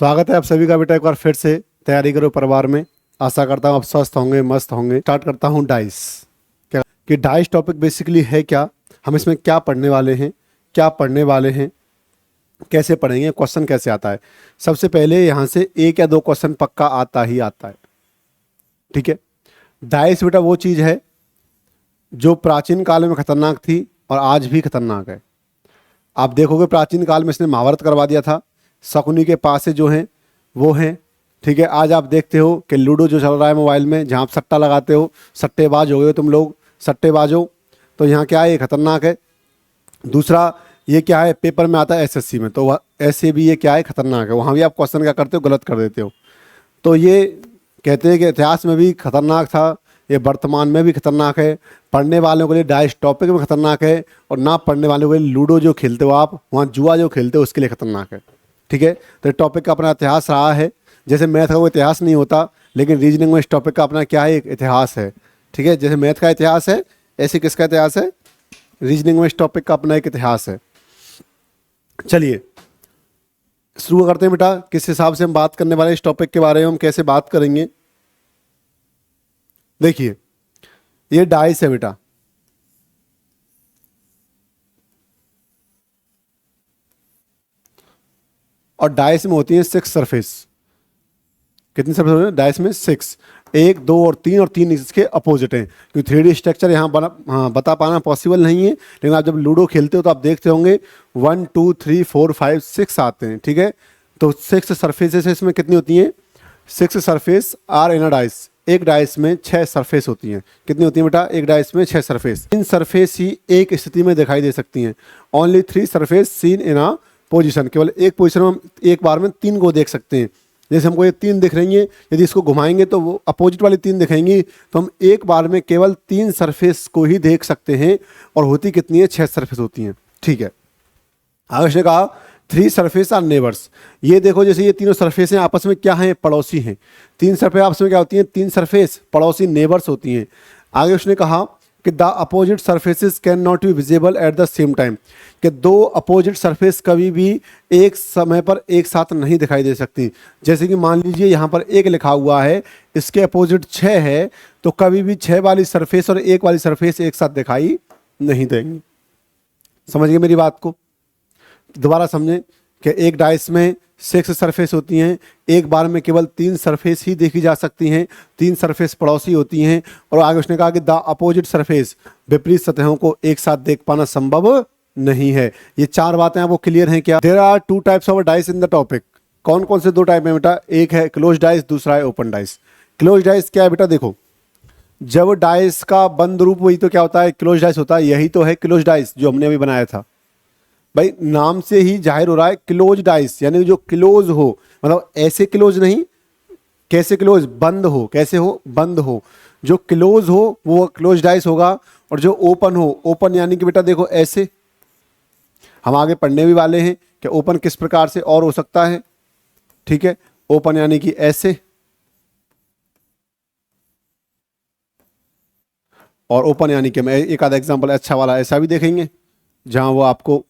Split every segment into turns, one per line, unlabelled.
स्वागत है आप सभी का बेटा एक बार फिर से तैयारी करो परिवार में। आशा करता हूँ आप स्वस्थ होंगे, मस्त होंगे। स्टार्ट करता हूँ डाइस। क्या कि डाइस टॉपिक बेसिकली है क्या, हम इसमें क्या पढ़ने वाले हैं, क्या पढ़ने वाले हैं, कैसे पढ़ेंगे, क्वेश्चन कैसे आता है। सबसे पहले यहाँ से एक या दो क्वेश्चन पक्का आता ही आता है। ठीक है, डाइस बेटा वो चीज़ है जो प्राचीन काल में खतरनाक थी और आज भी खतरनाक है। आप देखोगे प्राचीन काल में इसने महाभारत करवा दिया था, शकुनी के पास से जो हैं वो हैं। ठीक है, आज आप देखते हो कि लूडो जो चल रहा है मोबाइल में, जहाँ आप सट्टा लगाते हो, सट्टेबाज हो गए तुम लोग, सट्टेबाज हो, तो यहाँ क्या है, ये खतरनाक है। दूसरा ये क्या है, पेपर में आता है एसएससी में, तो वह ऐसे भी ये क्या है, खतरनाक है। वहाँ भी आप क्वेश्चन क्या करते हो, गलत कर देते हो। तो ये कहते हैं कि इतिहास में भी खतरनाक था, ये वर्तमान में भी खतरनाक है। पढ़ने वालों के लिए डाइस टॉपिक में खतरनाक है, और ना पढ़ने वालों के लिए लूडो जो खेलते हो आप, वहाँ जुआ जो खेलते हो, उसके लिए खतरनाक है। ठीक है, तो इस टॉपिक का अपना इतिहास रहा है। जैसे मैथ का कोई इतिहास नहीं होता, लेकिन रीजनिंग में इस टॉपिक का अपना क्या है, एक इतिहास है। ठीक है, जैसे मैथ का इतिहास है, ऐसे किसका इतिहास है, रीजनिंग में इस टॉपिक का अपना एक इतिहास है। चलिए शुरू करते हैं बेटा, किस हिसाब से हम बात करने वाले इस टॉपिक के बारे में, हम कैसे बात करेंगे। देखिए ये डाइस है बेटा, और डाइस में होती है 6 सरफेस। कितनी सरफेस होती है डाइस में? 6। 1, 2 और 3, और 3 इसके अपोजिट हैं, क्योंकि 3D स्ट्रक्चर यहाँ बता पाना पॉसिबल नहीं है। लेकिन आप जब लूडो खेलते हो तो आप देखते होंगे 1, 2, 3, 4, 5, 6 आते हैं। ठीक है, तो 6 सरफेसेस इसमें कितनी होती हैं? 6 surface are in a dice. एक डाइस में 6 सरफेस होती हैं। कितनी होती है बेटा? एक डाइस में 6 सरफेस। 3 सरफेस ही एक स्थिति में दिखाई दे सकती हैं। Only 3 surface seen in a position. केवल एक पोजिशन में हम एक बार में 3 को देख सकते हैं। जैसे हमको ये 3 दिख रही हैं, यदि इसको घुमाएंगे तो वो अपोजिट वाली 3 दिखेंगी, तो हम एक बार में केवल 3 सरफेस को ही देख सकते हैं। और होती कितनी है? 6 सरफेस होती हैं। ठीक है, आगे ने कहा 3 सरफेस आर नेबर्स। ये देखो, जैसे ये तीनों सरफेस हैं, आपस में क्या हैं? पड़ोसी हैं। 3 सरफेस आपस में क्या होती हैं? 3 सरफेस पड़ोसी, नेबर्स होती हैं। आगे उसने कहा कि the opposite surfaces can not be visible at the same time, कि 2 अपोजिट सरफेस कभी भी एक समय पर एक साथ नहीं दिखाई दे सकती। जैसे कि मान लीजिए यहाँ पर 1 लिखा हुआ है, इसके अपोजिट 6 है, तो कभी भी 6 वाली सरफेस और 1 वाली सरफेस एक साथ दिखाई नहीं देंगी। समझ गए मेरी बात को? दोबारा समझें कि एक डाइस में 6 सरफेस होती हैं, एक बार में केवल 3 सरफेस ही देखी जा सकती हैं। 3 सरफेस पड़ोसी होती हैं। और आगे उसने कहा कि द अपोजिट सरफेस, विपरीत सतहों को एक साथ देख पाना संभव नहीं है। ये 4 बातें आपको क्लियर हैं क्या? There are 2 types of dice in the topic. कौन कौन से 2 टाइप हैं बेटा? एक है क्लोज डाइस, दूसरा है ओपन डाइस। क्लोज डाइस क्या है बेटा? देखो, जब डाइस का बंद रूप वही तो क्या होता है? क्लोज डाइस होता है। यही तो है क्लोज डाइस जो हमने अभी बनाया था। भाई नाम से ही जाहिर हो रहा है क्लोज डाइस, यानी जो क्लोज हो, मतलब ऐसे क्लोज नहीं, कैसे क्लोज? बंद हो। कैसे हो? बंद हो। जो क्लोज हो वो क्लोज डाइस होगा, और जो ओपन हो, ओपन यानी कि बेटा देखो ऐसे, हम आगे पढ़ने भी वाले हैं कि ओपन किस प्रकार से और हो सकता है। ठीक है, ओपन यानी कि ऐसे, और ओपन यानी कि मैं एक आधा एग्जांपल अच्छा वाला ऐसा भी देखेंगे, जहां वो आपको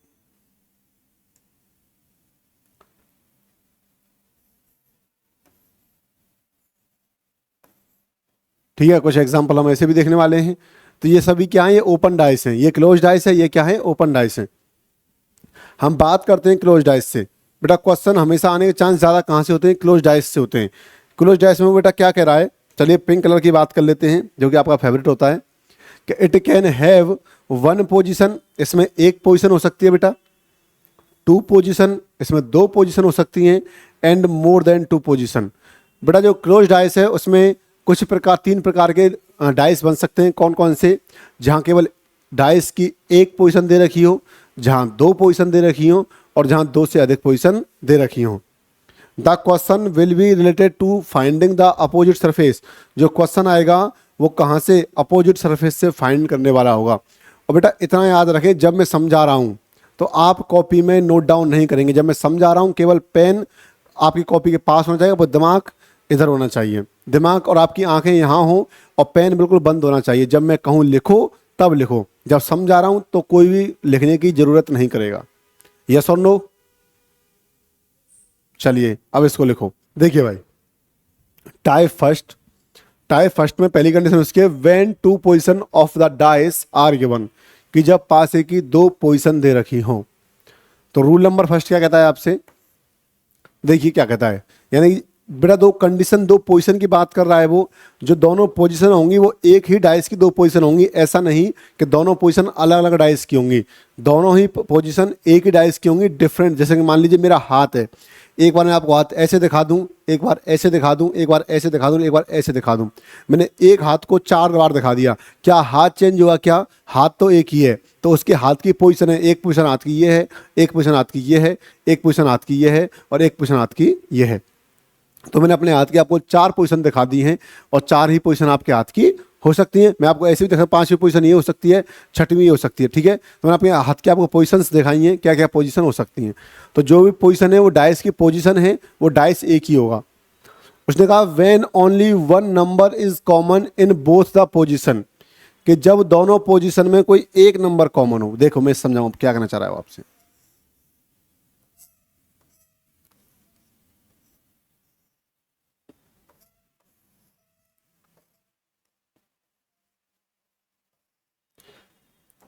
ठीक है, कुछ एग्जांपल हम ऐसे भी देखने वाले हैं। तो ये सभी क्या है? ये ओपन डाइस हैं। ये क्लोज डाइस है, ये क्या है? ओपन डाइस है। हम बात करते हैं क्लोज डाइस से। बेटा क्वेश्चन हमेशा आने के चांस ज़्यादा कहाँ से होते हैं? क्लोज डाइस से होते हैं। क्लोज डाइस में बेटा क्या कह रहा है? चलिए पिंक कलर की बात कर लेते हैं, जो कि आपका फेवरेट होता है, कि इट कैन हैव 1 पोजिशन। इसमें 1 पोजिशन हो सकती है बेटा। 2 पोजिशन, इसमें 2 पोजिशन हो सकती हैं। And more than 2 position. बेटा जो क्लोज डाइस है उसमें कुछ प्रकार 3 प्रकार के डाइस बन सकते हैं। कौन कौन से? जहाँ केवल डाइस की 1 पोजीशन दे रखी हो, जहाँ 2 पोजीशन दे रखी हो, और जहाँ 2 से अधिक पोजीशन दे रखी हो। The question will be related to finding the opposite surface. जो क्वेश्चन आएगा वो कहाँ से? अपोजिट सरफेस से फाइंड करने वाला होगा। और बेटा इतना याद रखें, जब मैं समझा रहा हूँ तो आप कॉपी में नोट डाउन नहीं करेंगे। जब मैं समझा रहा हूँ केवल पेन आपकी कॉपी के पास होना चाहिए, वो दिमाग इधर होना चाहिए। दिमाग और आपकी आंखें यहाँ हो, और पेन बिल्कुल बंद होना चाहिए। जब मैं कहूँ लिखो तब लिखो। जब समझा रहा हूँ तो कोई भी लिखने की जरूरत नहीं करेगा। यस और नो? चलिए अब इसको लिखो। देखिए भाई, टाई फर्स्ट में पहली कंडीशन उसके when two position of the dice are given, कि जब पास ए की दो पोजीशन दे रखी हो। तो रूल नंबर फर्स्ट क्या कहता है आपसे, देखिए क्या कहता है, यानी बेटा दो कंडीशन दो पोजीशन की बात कर रहा है वो, जो दोनों पोजीशन होंगी वो एक ही डाइस की दो पोजीशन होंगी, ऐसा नहीं कि दोनों पोजीशन अलग अलग डाइस की होंगी, दोनों ही पोजीशन एक ही डाइस की होंगी, डिफरेंट। जैसे कि मान लीजिए मेरा हाथ है, एक बार मैं आपको हाथ ऐसे दिखा दूं, एक बार ऐसे दिखा दूं, एक बार ऐसे दिखा दूं, एक बार ऐसे दिखा दूं, मैंने एक हाथ को 4 बार दिखा दिया, क्या हाथ चेंज हुआ? क्या, हाथ तो एक ही है, तो उसके हाथ की पोजीशन है, एक पोजीशन हाथ की ये है, एक पोजीशन हाथ की ये है, एक पोजीशन हाथ की ये है, और एक पोजीशन हाथ की ये है। तो मैंने अपने हाथ की आपको 4 पोजीशन दिखा दी हैं, और 4 ही पोजीशन आपके हाथ की हो सकती है। मैं आपको ऐसे भी दिखा, 5वीं पोजीशन ये हो सकती है, 6वीं ये हो सकती है, ठीक है। तो मैंने अपने हाथ की आपको पोजीशंस दिखाई हैं, क्या क्या पोजीशन हो सकती हैं। तो जो भी पोजीशन है वो डाइस की पोजीशन है, वो डाइस एक ही होगा। उसने कहा when only one number is common in both the position, कि जब दोनों पोजीशन में कोई एक नंबर कॉमन हो। देखो मैं समझाऊं क्या कहना चाह रहा हूं आपसे।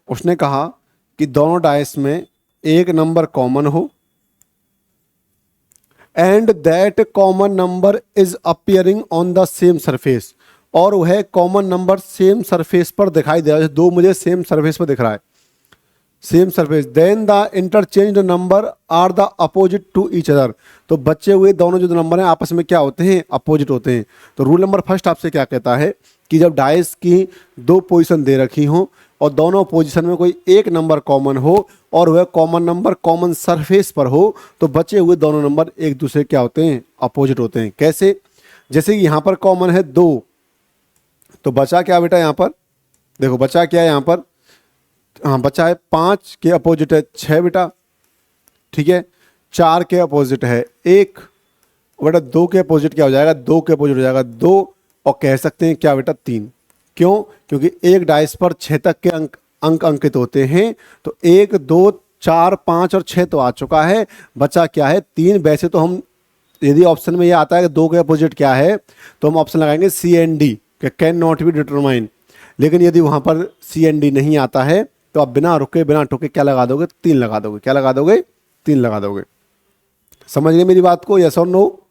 उसने कहा कि दोनों डाइस में एक नंबर कॉमन हो, and that common number is appearing on the same surface, और वह कॉमन नंबर सेम सरफेस पर दिखाई दे रहा है। दो मुझे सेम सरफेस पर दिख रहा है, same surface, then the interchange number are the opposite to each other. तो बचे हुए दोनों जो नंबर हैं आपस में क्या होते हैं? अपोजिट होते हैं। तो रूल नंबर फर्स्ट आपसे क्या कहता है कि जब डाइस की दो पोजीशन दे रखी हों और दोनों पोजीशन में कोई एक नंबर कॉमन हो और वह कॉमन नंबर कॉमन सरफेस पर हो, तो बचे हुए दोनों नंबर एक दूसरे क्या होते हैं? अपोजिट होते हैं। कैसे? जैसे कि यहाँ पर कॉमन है 2, तो बचा क्या बेटा यहाँ पर? देखो बचा क्या है यहाँ पर? हाँ बचा है 5 के अपोजिट है 6 बेटा, ठीक है। 4 के अपोजिट है 1 बेटा, 2 के अपोजिट क्या हो जाएगा? 2 के अपोजिट हो जाएगा 2, और कह सकते हैं क्या बेटा? 3। क्यों? क्योंकि एक डाइस पर 6 तक के अंक अंकित होते हैं। तो 1 2 4 5 और 6 तो आ चुका है, बचा क्या है? 3। वैसे तो हम यदि ऑप्शन में ये आता है कि 2 के अपोजिट क्या है, तो हम ऑप्शन लगाएंगे C and D, can not be determine. लेकिन यदि वहां पर सी एंड डी नहीं आता है तो आप बिना रुके बिना टोके क्या लगा दोगे? 3 लगा दोगे। क्या लगा दोगे? 3 लगा दोगे। समझ गए मेरी बात को? यस और नो?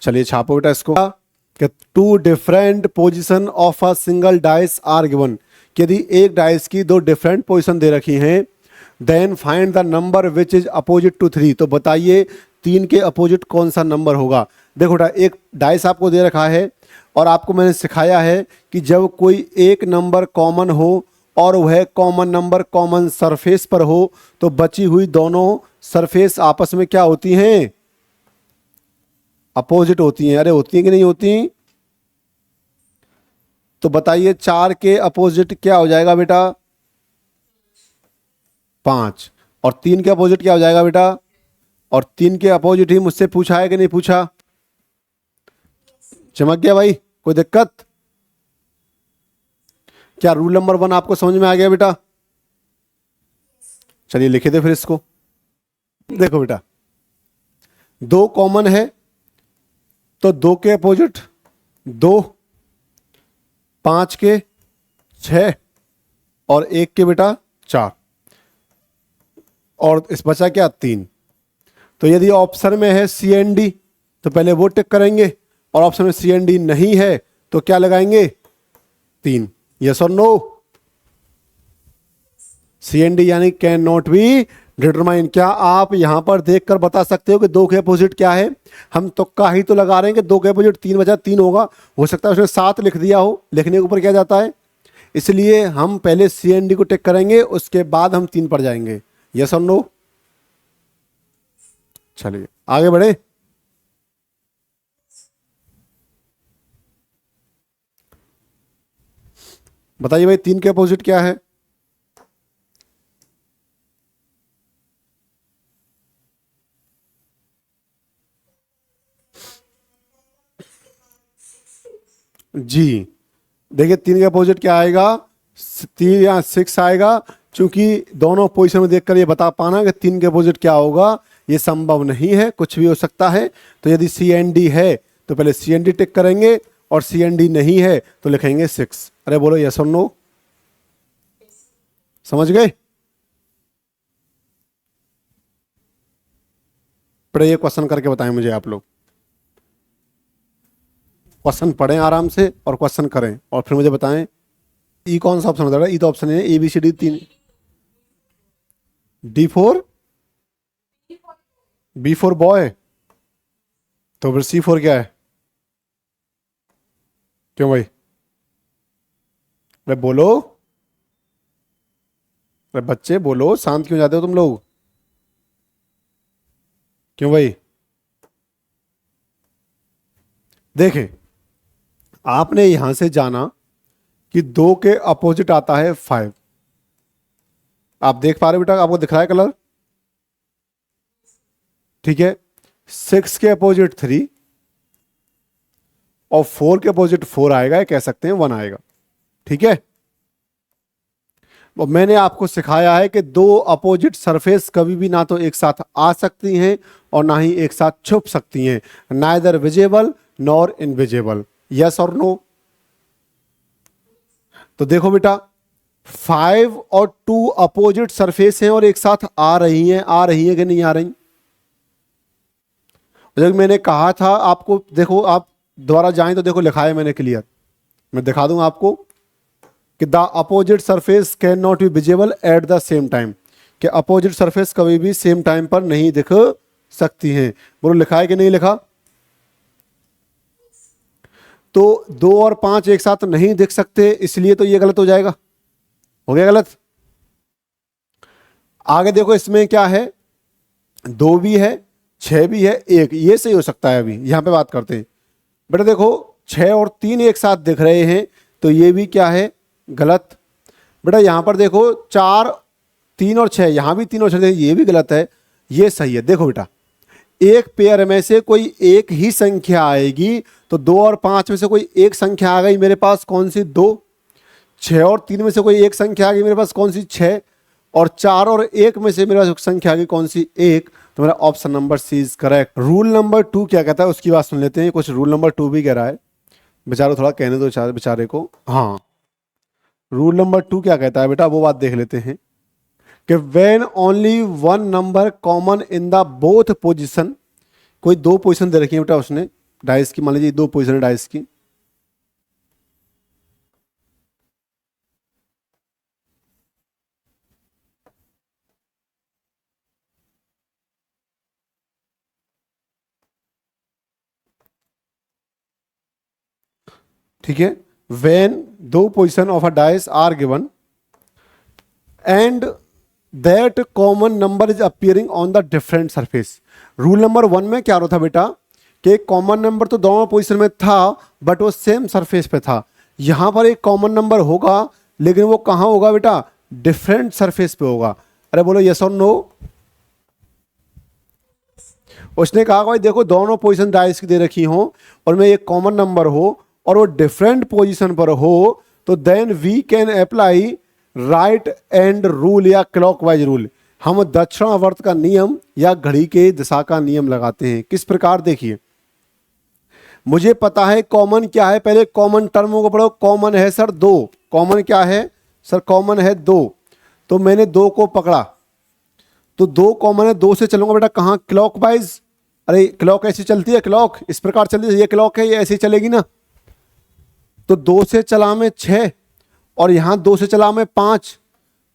चलिए छापो बेटा इसको कि 2 different position of a single dice are given, यदि एक डाइस की 2 डिफरेंट पोजीशन दे रखी हैं, then find the number which is opposite to 3। तो बताइए 3 के अपोजिट कौन सा नंबर होगा? देखो बेटा एक डाइस आपको दे रखा है और आपको मैंने सिखाया है कि जब कोई एक नंबर कॉमन हो और वह कॉमन नंबर कॉमन सरफेस पर हो, तो बची हुई दोनों सरफेस आपस में क्या होती हैं? अपोजिट होती हैं। अरे होती हैं कि नहीं होती? तो बताइए 4 के अपोजिट क्या हो जाएगा बेटा? 5। और 3 के अपोजिट क्या हो जाएगा बेटा? और 3 के अपोजिट ही मुझसे पूछा है कि नहीं पूछा? चमक गया भाई? कोई दिक्कत? क्या रूल नंबर 1 आपको समझ में आ गया बेटा? चलिए लिखे थे फिर इसको। देखो बेटा 2 कॉमन है तो 2 के अपोजिट 2, 5 के 6 और 1 के बेटा 4, और इस बचा क्या? 3। तो यदि ऑप्शन में है सी एन डी तो पहले वो टिक करेंगे, और ऑप्शन में सी एन डी नहीं है तो क्या लगाएंगे? 3। यस और नो? सी एन डी यानी कैन नॉट बी डिटरमाइन। क्या आप यहां पर देखकर बता सकते हो कि 2 के अपोजिट क्या है? हम तुक्का ही तो लगा रहे हैं कि 2 के अपोजिट 3 बचा 3 होगा। हो सकता है उसने 7 लिख दिया हो, लिखने के ऊपर क्या जाता है, इसलिए हम पहले सी एन डी को टिक करेंगे, उसके बाद हम 3 पर जाएंगे। यस और नो? चलिए आगे बढ़े। बताइए भाई 3 के अपोजिट क्या है? जी देखिए 3 के अपोजिट क्या आएगा? 3 या 6 आएगा। चूंकि दोनों पोजीशन में देखकर ये बता पाना कि 3 के अपोजिट क्या होगा, ये संभव नहीं है, कुछ भी हो सकता है। तो यदि सी एन डी है तो पहले सी एन डी टिक करेंगे, और सी एन डी नहीं है तो लिखेंगे 6। अरे बोलो यस और नो, समझ गए? पढ़े ये क्वेश्चन करके बताएं मुझे आप लोग, क्वेश्चन पढ़ें आराम से और क्वेश्चन करें और फिर मुझे बताएं। ई कौन सा ऑप्शन होता है? ई तो ऑप्शन है A B C D 3। D4, B4 boy, तो फिर C4 क्या है? क्यों भाई? अरे बोलो, अरे बच्चे बोलो, शांत क्यों जाते हो तुम लोग? क्यों भाई? देखें, आपने यहां से जाना कि 2 के अपोजिट आता है 5। आप देख पा रहे हो बेटा, आपको दिख रहा है कलर? ठीक है। 6 के अपोजिट 3 और 4 के अपोजिट 4 आएगा, कह सकते हैं 1 आएगा। ठीक है। और मैंने आपको सिखाया है कि 2 अपोजिट सरफेस कभी भी ना तो एक साथ आ सकती हैं और ना ही एक साथ छुप सकती हैं, neither visible nor invisible. Yes और नो? तो देखो बेटा, 5 और 2 अपोजिट सरफेस हैं और एक साथ आ रही हैं कि नहीं आ रही? जब मैंने कहा था आपको, देखो आप दोबारा जाएं तो देखो लिखा है मैंने क्लियर, मैं दिखा दूंगा आपको कि the opposite surface can not be visible at the same time, कि अपोजिट सरफेस कभी भी सेम टाइम पर नहीं दिख सकती हैं। बोलो लिखा है कि नहीं लिखा? तो 2 और 5 एक साथ नहीं दिख सकते, इसलिए तो ये गलत हो जाएगा। हो गया गलत? आगे देखो इसमें क्या है, 2 भी है, 6 भी है, 1, ये सही हो सकता है। अभी यहां पे बात करते हैं बेटा। देखो 6 और 3 एक साथ दिख रहे हैं, तो ये भी क्या है? गलत। बेटा यहां पर देखो 4, 3 और 6, यहां भी 3 और 6, ये भी गलत है, ये सही है। देखो बेटा, एक पेयर में से कोई एक ही संख्या आएगी, तो 2 और 5 में से कोई एक संख्या आ गई मेरे पास, कौन सी? 2। 6 और 3 में से कोई एक संख्या आ गई मेरे पास, कौन सी? 6। और 4 और 1 में से मेरे पास संख्या आ गई, कौन सी? 1। तो मेरा option number C is correct. Rule number 2 क्या कहता है उसकी बात सुन लेते हैं। कुछ रूल नंबर 2 भी कह रहा है, बेचारा थोड़ा कहने दो बेचारे को। हाँ, रूल नंबर 2 क्या कहता है बेटा, वो बात देख लेते हैं कि when only one number common in the both position, कोई 2 पोजीशन दे रखी है बेटा उसने डाइस की, मान लीजिए 2 पोजीशन है डाइस की। ठीक है। When 2 position of a dice are given and that common number is appearing on the different surface. Rule number 1 में क्या होता था बेटा कि कॉमन नंबर तो दोनों पोजीशन में था, बट वो सेम सरफेस पे था। यहां पर एक कॉमन नंबर होगा, लेकिन वो कहां होगा बेटा? डिफरेंट सरफेस पे होगा। अरे बोलो यस और नो? उसने कहा भाई देखो दोनों पोजीशन डाइस की दे रखी हो और में एक कॉमन नंबर हो और वो डिफरेंट पोजीशन पर हो, तो then we can apply right hand rule या क्लॉकवाइज रूल। हम दक्षिणावर्त का नियम या घड़ी के दिशा का नियम लगाते हैं। किस प्रकार? देखिए, मुझे पता है कॉमन क्या है, पहले कॉमन टर्मों को पढ़ो। कॉमन है सर 2, कॉमन क्या है सर? कॉमन है 2। तो मैंने 2 को पकड़ा, तो 2 कॉमन है, 2 से चलूंगा बेटा कहां? क्लॉकवाइज। अरे क्लॉक ऐसी चलती है, क्लॉक इस प्रकार चलती है, ये क्लॉक है, ये ऐसी चलेगी ना। तो 2 से चला मैं 6 और यहां 2 से चला मैं 5।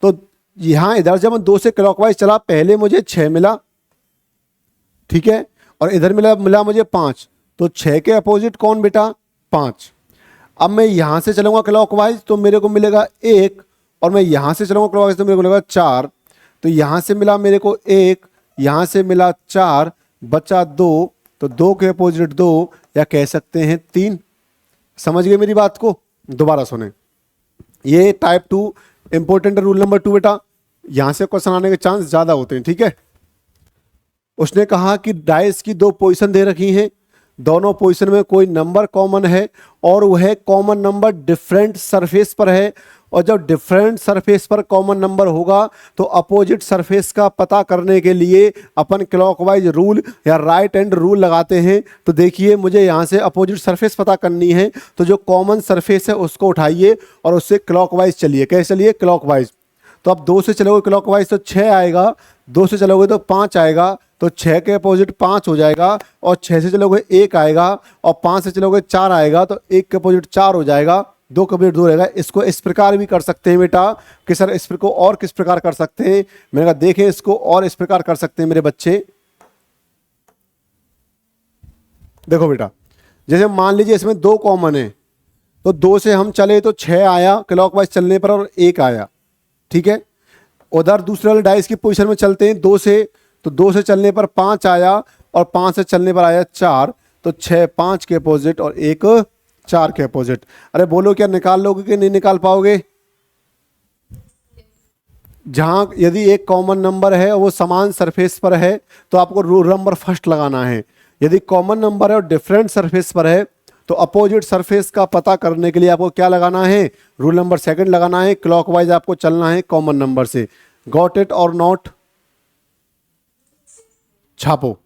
तो यहां इधर जब मैं 2 से क्लॉकवाइज चला, पहले मुझे 6 मिला, ठीक है, और इधर मिला मुझे 5। तो 6 के अपोजिट कौन बेटा? 5। अब मैं यहां से चलूंगा क्लॉकवाइज तो मेरे को मिलेगा 1, और मैं यहां से चलूंगा क्लॉकवाइज तो मेरे को मिलेगा 4। तो यहां से मिला मेरे को 1, यहां से मिला 4, बचा 2। तो 2 के अपोजिट 2, या कह सकते हैं 3। समझ गए मेरी बात को? दोबारा सुने, ये टाइप 2 इंपॉर्टेंट रूल नंबर 2 बेटा, यहां से क्वेश्चन आने के चांस ज्यादा होते हैं। ठीक है। उसने कहा कि डाइस की 2 पोजीशन दे रखी हैं, दोनों पोजीशन में कोई नंबर कॉमन है और वह कॉमन नंबर डिफरेंट सरफेस पर है, और जब डिफरेंट सरफेस पर कॉमन नंबर होगा तो अपोजिट सरफेस का पता करने के लिए अपन क्लॉकवाइज रूल या राइट हैंड रूल लगाते हैं। तो देखिए मुझे यहाँ से अपोजिट सरफेस पता करनी है, तो जो कॉमन सरफेस है उसको उठाइए और उससे क्लॉकवाइज चलिए। कैसे चलिए? क्लॉकवाइज। तो अब 2 से चलोगे क्लॉकवाइज तो 6 आएगा, 2 से चलोगे तो 5 आएगा, तो 6 के अपोजिट 5 हो जाएगा, और 6 से चलोगे 1 आएगा, और 5 से चलोगे 4 आएगा, तो 1 के अपोजिट 4 हो जाएगा, 2 के अपोजिट 2 रहेगा। इसको इस प्रकार भी कर सकते हैं बेटा कि सर इस को और किस प्रकार कर सकते हैं। मैंने कहा देखें इसको और इस प्रकार कर सकते हैं मेरे बच्चे। देखो बेटा, जैसे मान लीजिए इसमें 2 कॉमन है, तो 2 से हम चले तो 6 आया क्लॉकवाइज चलने पर, और 1 आया। ठीक है, उधर दूसरे वाले डाइस की पोजीशन में चलते हैं 2 से, तो 2 से चलने पर 5 आया, और 5 से चलने पर आया 4, तो 6 5 के अपोजिट और 1 4 के अपोजिट। अरे बोलो क्या निकाल लोगे कि नहीं निकाल पाओगे? जहां यदि एक कॉमन नंबर है और वो समान सरफेस पर है तो आपको रूल नंबर फर्स्ट लगाना है। यदि कॉमन नंबर है और डिफरेंट सरफेस पर है तो अपोजिट सरफेस का पता करने के लिए आपको क्या लगाना है? रूल नंबर सेकंड लगाना है। क्लॉकवाइज आपको चलना है कॉमन नंबर से। गॉट इट और नॉट? छापो।